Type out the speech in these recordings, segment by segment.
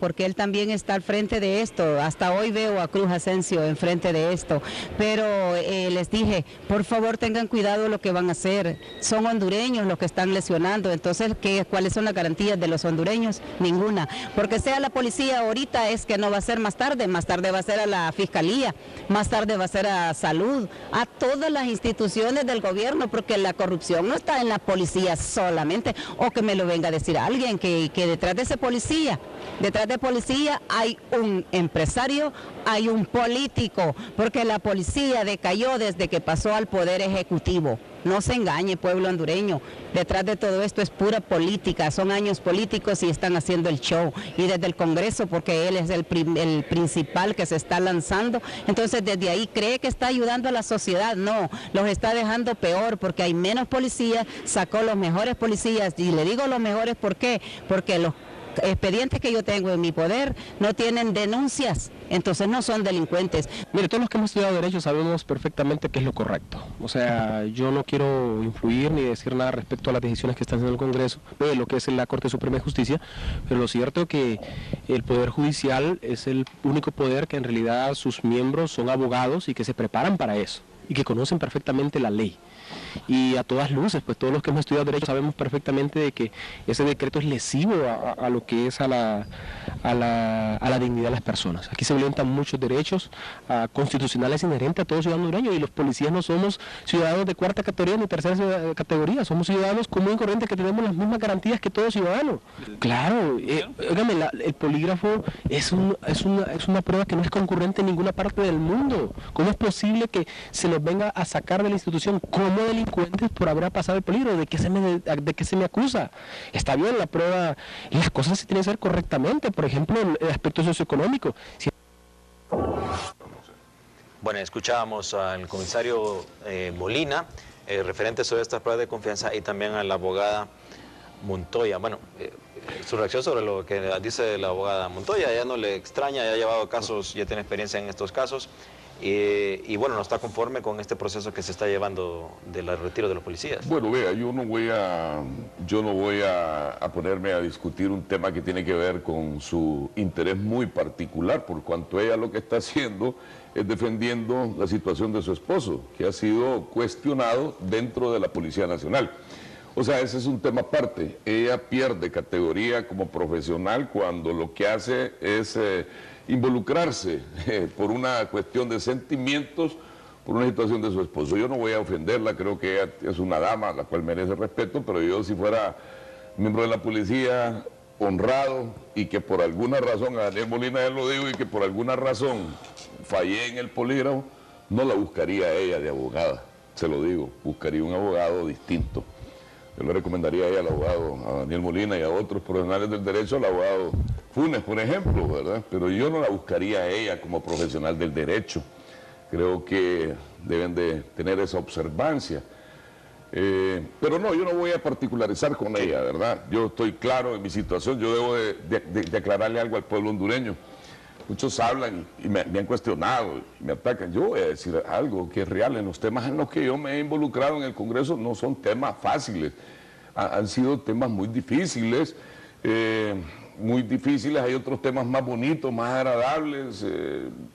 porque él también está al frente de esto. Hasta hoy veo a Cruz Asensio enfrente de esto, pero les dije, por favor tengan cuidado lo que van a hacer. Son hondureños los que están lesionando, entonces ¿cuáles son las garantías de los hondureños? Ninguna, porque sea la policía ahorita es que no va a ser más tarde va a ser a la fiscalía, más tarde va a ser a salud, a todas las instituciones del gobierno, porque la corrupción no está en la policía solamente, o que me lo venga a decir alguien, que detrás de ese policía, hay un empresario, hay un político, porque la policía decayó desde que pasó al poder ejecutivo. No se engañe, pueblo hondureño, detrás de todo esto es pura política, son años políticos y están haciendo el show, y desde el Congreso, porque él es el principal que se está lanzando, entonces desde ahí cree que está ayudando a la sociedad. No, los está dejando peor, porque hay menos policías, sacó los mejores policías, y le digo los mejores, ¿por qué? Porque los expedientes que yo tengo en mi poder no tienen denuncias, entonces no son delincuentes. Mire, todos los que hemos estudiado Derecho sabemos perfectamente qué es lo correcto. O sea, yo no quiero influir ni decir nada respecto a las decisiones que están haciendo el Congreso, lo que es la Corte Suprema de Justicia, pero lo cierto es que el Poder Judicial es el único poder que en realidad sus miembros son abogados y que se preparan para eso, y que conocen perfectamente la ley. Y a todas luces, pues todos los que hemos estudiado Derecho sabemos perfectamente de que ese decreto es lesivo a lo que es a la dignidad de las personas. Aquí se violentan muchos derechos constitucionales inherentes a todo ciudadano hondureño, y los policías no somos ciudadanos de cuarta categoría ni tercera categoría, somos ciudadanos comunes y corrientes que tenemos las mismas garantías que todo ciudadano. Claro, óigame, el polígrafo es una prueba que no es concurrente en ninguna parte del mundo. ¿Cómo es posible que se nos venga a sacar de la institución como delincuentes por haber pasado el polígrafo? ¿De qué se me acusa? Está bien la prueba, las cosas se tienen que hacer correctamente, por ejemplo, el aspecto socioeconómico. Bueno, escuchábamos al comisario Molina, referente sobre estas pruebas de confianza, y también a la abogada Montoya. Bueno, su reacción sobre lo que dice la abogada Montoya: ya no le extraña, ya ha llevado casos, ya tiene experiencia en estos casos, y bueno, no está conforme con este proceso que se está llevando del retiro de los policías. Bueno, vea, yo no voy a ponerme a discutir un tema que tiene que ver con su interés muy particular, por cuanto ella lo que está haciendo es defendiendo la situación de su esposo, que ha sido cuestionado dentro de la Policía Nacional. O sea, ese es un tema aparte. Ella pierde categoría como profesional cuando lo que hace es involucrarse por una cuestión de sentimientos, por una situación de su esposo. Yo no voy a ofenderla, creo que ella es una dama, la cual merece respeto, pero yo, si fuera miembro de la policía, honrado, y que por alguna razón, a Daniel Molina ya lo digo, y que por alguna razón fallé en el polígrafo, no la buscaría a ella de abogada, se lo digo, buscaría un abogado distinto. Yo le recomendaría a ella, al abogado, a Daniel Molina y a otros profesionales del derecho, al abogado Funes, por ejemplo, ¿verdad? Pero yo no la buscaría a ella como profesional del derecho. Creo que deben de tener esa observancia. Pero no, yo no voy a particularizar con ella, ¿verdad? Yo estoy claro en mi situación, yo debo de aclararle algo al pueblo hondureño. Muchos hablan y me han cuestionado y me atacan. Yo voy a decir algo que es real. En los temas en los que yo me he involucrado en el Congreso no son temas fáciles. Han sido temas muy difíciles. Hay otros temas más bonitos, más agradables,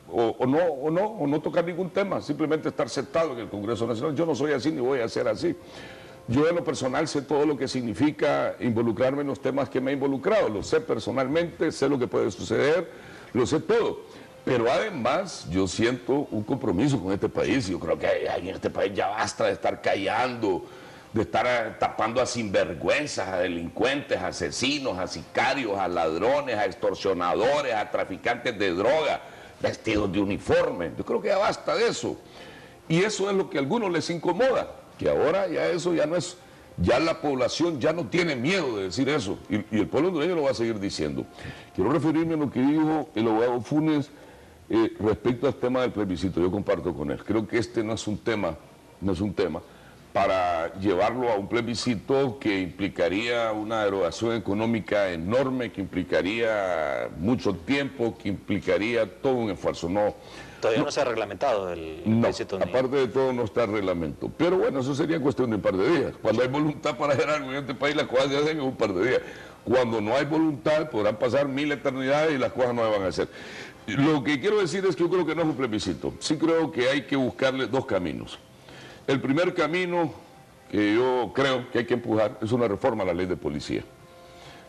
o no tocar ningún tema, simplemente estar sentado en el Congreso Nacional. Yo no soy así ni voy a ser así. Yo en lo personal sé todo lo que significa involucrarme en los temas que me he involucrado. Lo sé personalmente, sé lo que puede suceder, lo sé todo, pero además yo siento un compromiso con este país. Yo creo que en este país ya basta de estar callando, de estar tapando a sinvergüenzas, a delincuentes, a asesinos, a sicarios, a ladrones, a extorsionadores, a traficantes de droga, vestidos de uniforme. Yo creo que ya basta de eso, y eso es lo que a algunos les incomoda, que ahora ya eso ya no es... Ya la población ya no tiene miedo de decir eso, y el pueblo hondureño lo va a seguir diciendo. Quiero referirme a lo que dijo el abogado Funes respecto al tema del plebiscito. Yo comparto con él. Creo que este no es un tema para llevarlo a un plebiscito que implicaría una derogación económica enorme, que implicaría mucho tiempo, que implicaría todo un esfuerzo. Todavía no se ha reglamentado el plebiscito. No, aparte de todo no está el reglamento. Pero bueno, eso sería cuestión de un par de días. Cuando hay voluntad para hacer algo en este país, las cosas se hacen en un par de días. Cuando no hay voluntad podrán pasar 1000 eternidades y las cosas no se van a hacer. Lo que quiero decir es que yo creo que no es un plebiscito. Sí creo que hay que buscarle dos caminos. El primer camino que yo creo que hay que empujar es una reforma a la ley de policía,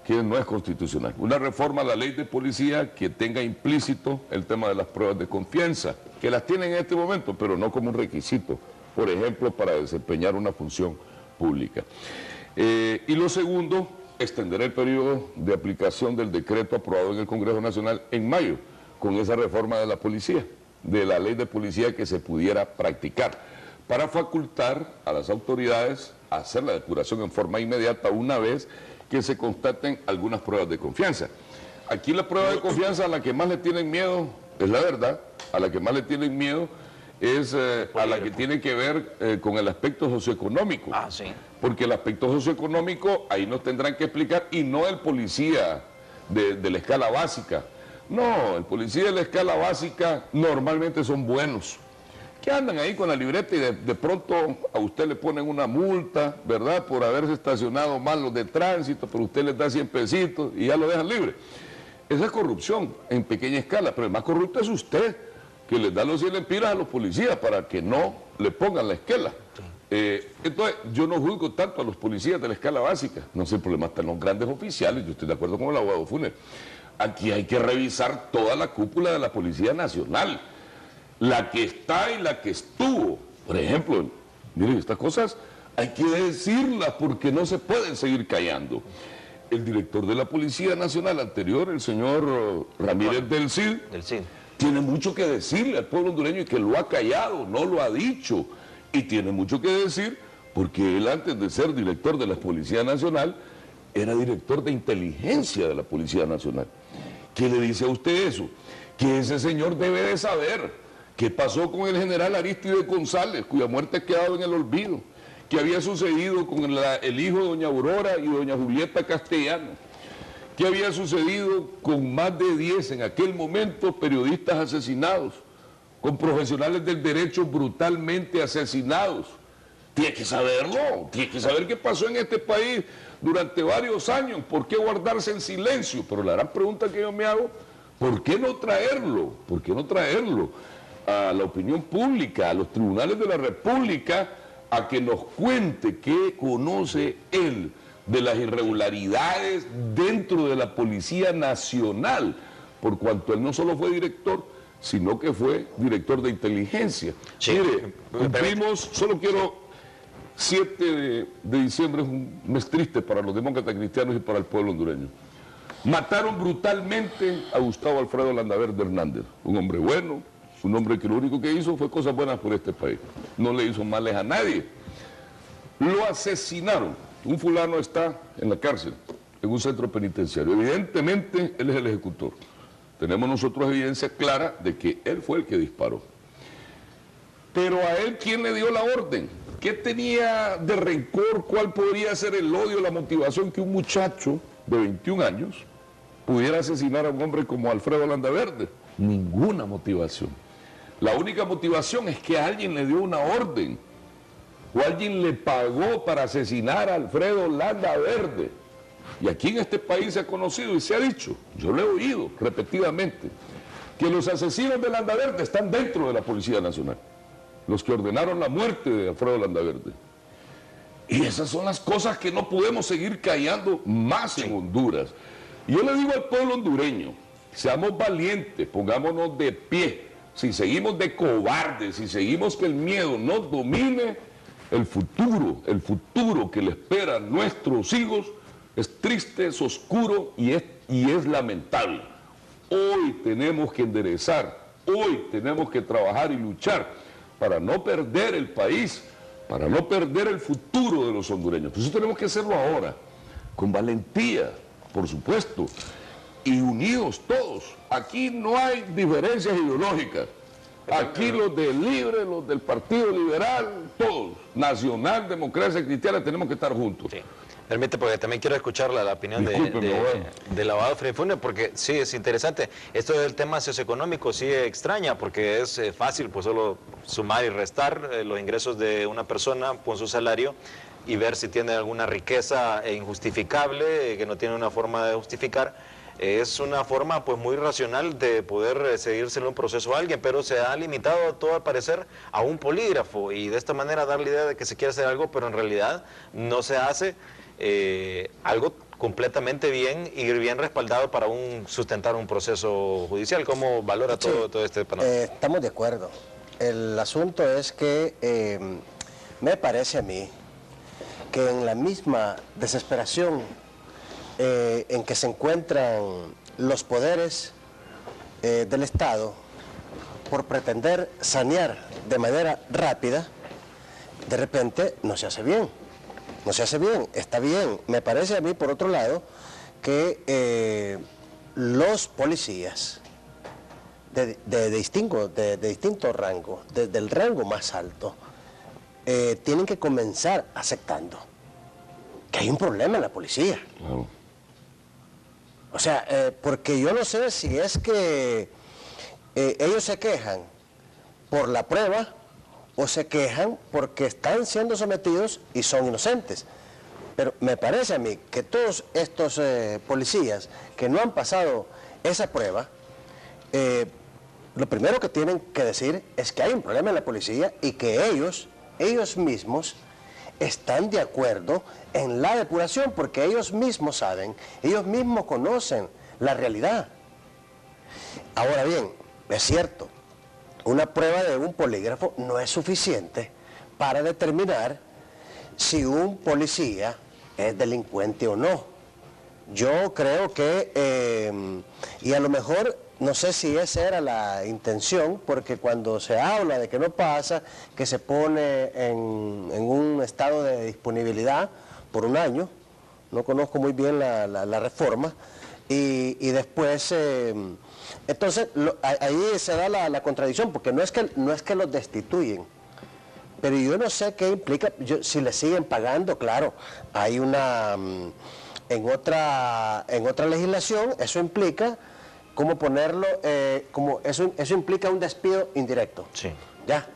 que no es constitucional. Una reforma a la ley de policía que tenga implícito el tema de las pruebas de confianza, que las tienen en este momento, pero no como un requisito, por ejemplo, para desempeñar una función pública. Y lo segundo, extender el periodo de aplicación del decreto aprobado en el Congreso Nacional en mayo, con esa reforma de la policía, de la ley de policía que se pudiera practicar, para facultar a las autoridades a hacer la depuración en forma inmediata una vez que se constaten algunas pruebas de confianza. Aquí la prueba de confianza a la que más le tienen miedo, es la verdad, a la que más le tienen miedo es a la que tiene que ver con el aspecto socioeconómico. Ah, sí. Porque el aspecto socioeconómico ahí nos tendrán que explicar, y no el policía de la escala básica. No, el policía de la escala básica normalmente son buenos, que andan ahí con la libreta y de pronto a usted le ponen una multa, ¿verdad?, por haberse estacionado mal los de tránsito, pero usted les da 100 pesitos y ya lo dejan libre. Esa es corrupción en pequeña escala, pero el más corrupto es usted, que les da los 100 lempiras a los policías para que no le pongan la esquela. Entonces, yo no juzgo tanto a los policías de la escala básica, no sé, el problema está en los grandes oficiales, yo estoy de acuerdo con el abogado Funes. Aquí hay que revisar toda la cúpula de la Policía Nacional, la que está y la que estuvo. Por ejemplo, miren, estas cosas hay que decirlas porque no se pueden seguir callando. El director de la Policía Nacional anterior, el señor Ramírez del Cid, tiene mucho que decirle al pueblo hondureño y que lo ha callado, no lo ha dicho. Y tiene mucho que decir porque él, antes de ser director de la Policía Nacional, era director de inteligencia de la Policía Nacional. ¿Qué le dice a usted eso? Que ese señor debe de saber qué pasó con el general Arístide González, cuya muerte ha quedado en el olvido, qué había sucedido con el hijo de doña Aurora y doña Julieta Castellano, qué había sucedido con más de 10 en aquel momento periodistas asesinados, con profesionales del derecho brutalmente asesinados. Tiene que saberlo, tiene que saber qué pasó en este país durante varios años. ¿Por qué guardarse en silencio? Pero la gran pregunta que yo me hago, ¿por qué no traerlo? ¿Por qué no traerlo a la opinión pública, a los tribunales de la República, a que nos cuente qué conoce él de las irregularidades dentro de la Policía Nacional? Por cuanto él no solo fue director, sino que fue director de inteligencia. Sí, mire, cumplimos, solo quiero... 7 de diciembre es un mes triste para los demócratas cristianos y para el pueblo hondureño. Mataron brutalmente a Gustavo Alfredo Landaverde Hernández, un hombre bueno, un hombre que lo único que hizo fue cosas buenas por este país, no le hizo males a nadie. Lo asesinaron, un fulano está en la cárcel, en un centro penitenciario, evidentemente él es el ejecutor. Tenemos nosotros evidencia clara de que él fue el que disparó. Pero a él, ¿quién le dio la orden? ¿Qué tenía de rencor? ¿Cuál podría ser el odio, la motivación que un muchacho de 21 años pudiera asesinar a un hombre como Alfredo Landaverde? Ninguna motivación. La única motivación es que alguien le dio una orden o alguien le pagó para asesinar a Alfredo Landaverde. Y aquí en este país se ha conocido y se ha dicho, yo lo he oído repetidamente, que los asesinos de Landaverde están dentro de la Policía Nacional, los que ordenaron la muerte de Alfredo Landaverde. Y esas son las cosas que no podemos seguir callando más en Honduras. Y yo le digo al pueblo hondureño, seamos valientes, pongámonos de pie. Si seguimos de cobardes, si seguimos que el miedo nos domine, el futuro que le espera a nuestros hijos es triste, es oscuro y es lamentable. Hoy tenemos que enderezar, hoy tenemos que trabajar y luchar para no perder el país, para no perder el futuro de los hondureños. Por eso tenemos que hacerlo ahora, con valentía, por supuesto, y unidos todos. Aquí no hay diferencias ideológicas. Aquí los del Libre, los del Partido Liberal, todos, Nacional, Democracia Cristiana, tenemos que estar juntos. Sí. Permite, porque también quiero escuchar la opinión del abogado Freddy Funes, porque sí, es interesante. Esto del tema socioeconómico sí extraña, porque es fácil pues solo sumar y restar los ingresos de una persona con su salario, y ver si tiene alguna riqueza injustificable, que no tiene una forma de justificar. Es una forma pues muy racional de poder seguirse en un proceso a alguien, pero se ha limitado todo al parecer a un polígrafo y de esta manera dar la idea de que se quiere hacer algo, pero en realidad no se hace algo completamente bien y bien respaldado para sustentar un proceso judicial. ¿Cómo valora todo este panorama? Estamos de acuerdo. El asunto es que me parece a mí que en la misma desesperación en que se encuentran los poderes del Estado por pretender sanear de manera rápida, de repente no se hace bien. No se hace bien, está bien. Me parece a mí, por otro lado, que los policías de distinto rango, del rango más alto, tienen que comenzar aceptando que hay un problema en la policía. Claro. O sea, porque yo no sé si es que ellos se quejan por la prueba o se quejan porque están siendo sometidos y son inocentes. Pero me parece a mí que todos estos policías que no han pasado esa prueba, lo primero que tienen que decir es que hay un problema en la policía y que ellos mismos están de acuerdo en la depuración, porque ellos mismos saben, ellos mismos conocen la realidad. Ahora bien, es cierto, una prueba de un polígrafo no es suficiente para determinar si un policía es delincuente o no. Yo creo que, y a lo mejor, no sé si esa era la intención, porque cuando se habla de que no pasa, que se pone en un estado de disponibilidad por un año, no conozco muy bien la reforma, y después, entonces, ahí se da la contradicción, porque no es que los destituyen, pero yo no sé qué implica, si le siguen pagando, claro, hay una, en otra legislación, eso implica, ¿cómo ponerlo? Eso implica un despido indirecto. Sí. ¿Ya?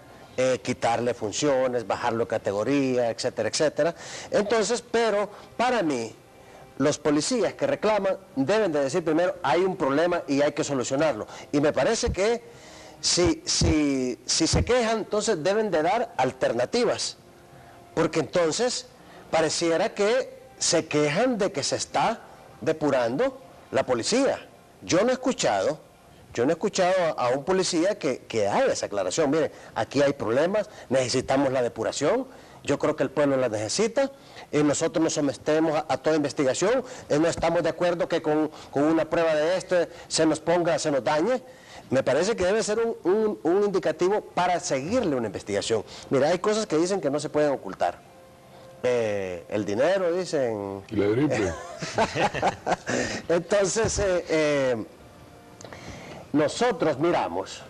Quitarle funciones, bajarlo de categoría, etcétera, etcétera. Entonces, pero para mí, los policías que reclaman deben de decir primero, hay un problema y hay que solucionarlo. Y me parece que si se quejan, entonces deben de dar alternativas. Porque entonces pareciera que se quejan de que se está depurando la policía. Yo no he escuchado a un policía que haga esa aclaración. Mire, aquí hay problemas, necesitamos la depuración, yo creo que el pueblo la necesita, y nosotros nos sometemos a toda investigación, no estamos de acuerdo que con una prueba de esto se nos dañe. Me parece que debe ser un indicativo para seguirle una investigación. Mira, hay cosas que dicen que no se pueden ocultar. El dinero, dicen. Y la gripe. Entonces, nosotros miramos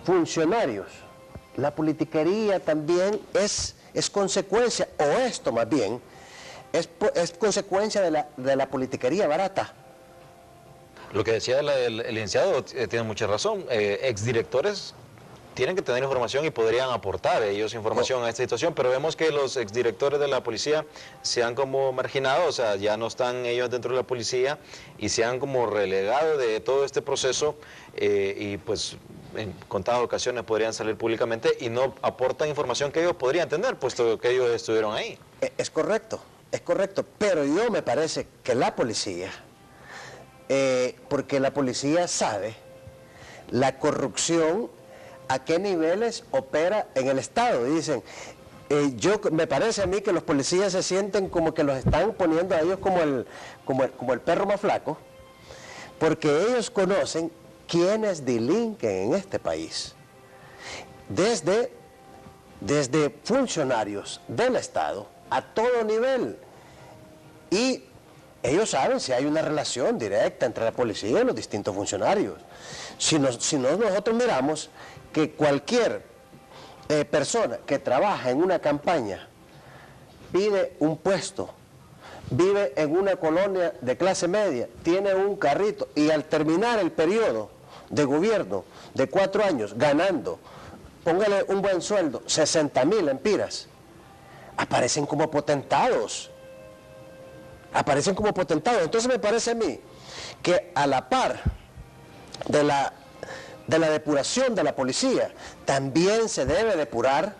funcionarios. La politiquería también es consecuencia, o esto más bien, es consecuencia de la politiquería barata. Lo que decía el licenciado tiene mucha razón. Exdirectores tienen que tener información y podrían aportar ellos información a esta situación, pero vemos que los exdirectores de la policía se han como marginado, o sea, ya no están ellos dentro de la policía y se han como relegado de todo este proceso y pues en contadas ocasiones podrían salir públicamente y no aportan información que ellos podrían tener, puesto que ellos estuvieron ahí. Es correcto, pero yo me parece que la policía, porque la policía sabe la corrupción a qué niveles opera en el Estado. Dicen, me parece a mí que los policías se sienten como que los están poniendo a ellos como el perro más flaco, porque ellos conocen quiénes delinquen en este país. Desde funcionarios del Estado a todo nivel. Y ellos saben si hay una relación directa entre la policía y los distintos funcionarios. Si no nosotros miramos que cualquier persona que trabaja en una campaña, pide un puesto, vive en una colonia de clase media, tiene un carrito y al terminar el periodo de gobierno de 4 años ganando, póngale un buen sueldo, 60.000 empiras, aparecen como potentados. Aparecen como potentados. Entonces me parece a mí que a la par de la depuración de la policía, también se debe depurar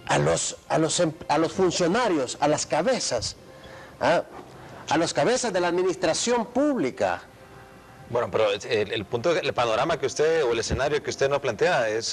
a los funcionarios, a las cabezas, ¿ah? A las cabezas de la administración pública. Bueno, pero el punto, el panorama que usted, o el escenario que usted nos plantea es...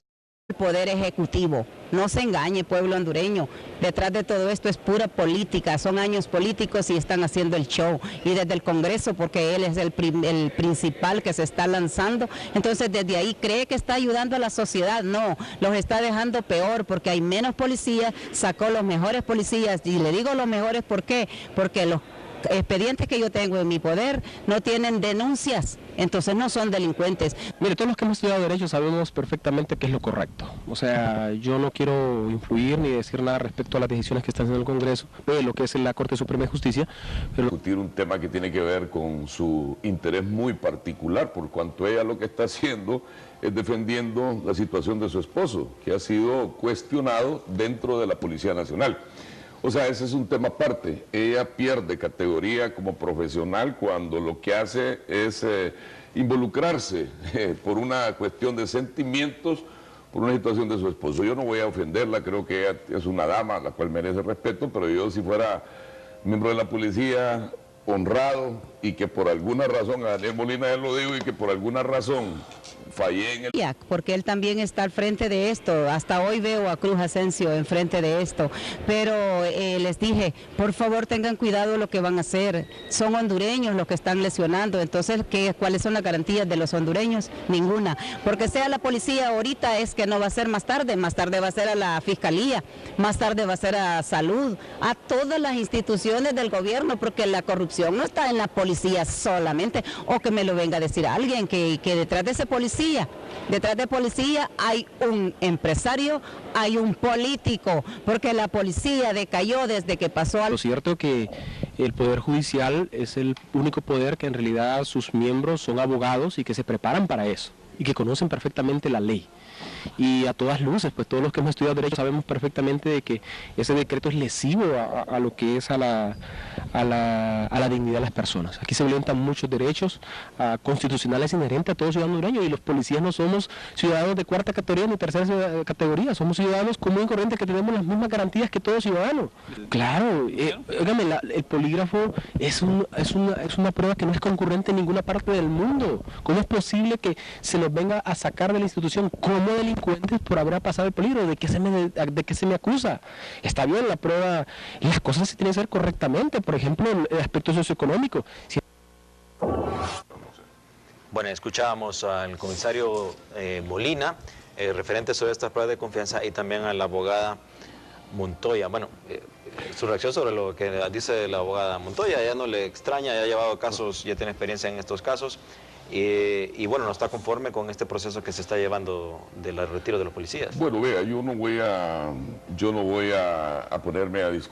El poder ejecutivo. No se engañe, pueblo hondureño. Detrás de todo esto es pura política. Son años políticos y están haciendo el show. Y desde el Congreso, porque él es el principal que se está lanzando, entonces desde ahí cree que está ayudando a la sociedad. No, los está dejando peor porque hay menos policías, sacó los mejores policías. Y le digo los mejores, ¿por qué? Porque los expedientes que yo tengo en mi poder no tienen denuncias, entonces no son delincuentes. Mire, todos los que hemos estudiado Derecho sabemos perfectamente qué es lo correcto. O sea, yo no quiero influir ni decir nada respecto a las decisiones que están haciendo el Congreso, lo que es la Corte Suprema de Justicia. Pero... discutir un tema que tiene que ver con su interés muy particular, por cuanto ella lo que está haciendo es defendiendo la situación de su esposo, que ha sido cuestionado dentro de la Policía Nacional. O sea, ese es un tema aparte. Ella pierde categoría como profesional cuando lo que hace es involucrarse por una cuestión de sentimientos, por una situación de su esposo. Yo no voy a ofenderla, creo que ella es una dama, la cual merece respeto, pero yo, si fuera miembro de la policía, honrado, y que por alguna razón, a Daniel Molina ya lo digo, y que por alguna razón fallé en el... Porque él también está al frente de esto. Hasta hoy veo a Cruz Asensio enfrente de esto. Pero les dije, por favor tengan cuidado lo que van a hacer. Son hondureños los que están lesionando. Entonces, ¿cuáles son las garantías de los hondureños? Ninguna. Porque sea la policía ahorita es que no va a ser más tarde va a ser a la fiscalía, más tarde va a ser a salud, a todas las instituciones del gobierno, porque la corrupción no está en la policía solamente, o que me lo venga a decir alguien, que detrás de ese policía, detrás de policía hay un empresario, hay un político, porque la policía decayó desde que pasó al... Lo cierto es que el Poder Judicial es el único poder que en realidad sus miembros son abogados y que se preparan para eso, y que conocen perfectamente la ley. Y a todas luces, pues todos los que hemos estudiado Derecho sabemos perfectamente de que ese decreto es lesivo a lo que es a la dignidad de las personas. Aquí se violentan muchos derechos constitucionales inherentes a todo ciudadano hondureño, y los policías no somos ciudadanos de cuarta categoría ni tercera categoría, somos ciudadanos comunes y corrientes que tenemos las mismas garantías que todo ciudadano. Claro, óigame, el polígrafo es una prueba que no es concurrente en ninguna parte del mundo. ¿Cómo es posible que se nos venga a sacar de la institución como delincuentes por haber pasado el polígrafo? ¿De qué se me acusa? Está bien, la prueba, las cosas se tienen que hacer correctamente, por ejemplo, el aspecto socioeconómico. Bueno, escuchábamos al comisario Molina, referente sobre estas pruebas de confianza, y también a la abogada Montoya. Bueno, su reacción sobre lo que dice la abogada Montoya, ya no le extraña, ya ha llevado casos, ya tiene experiencia en estos casos, y bueno, no está conforme con este proceso que se está llevando del retiro de los policías. Bueno, vea, yo no voy a ponerme a discutir.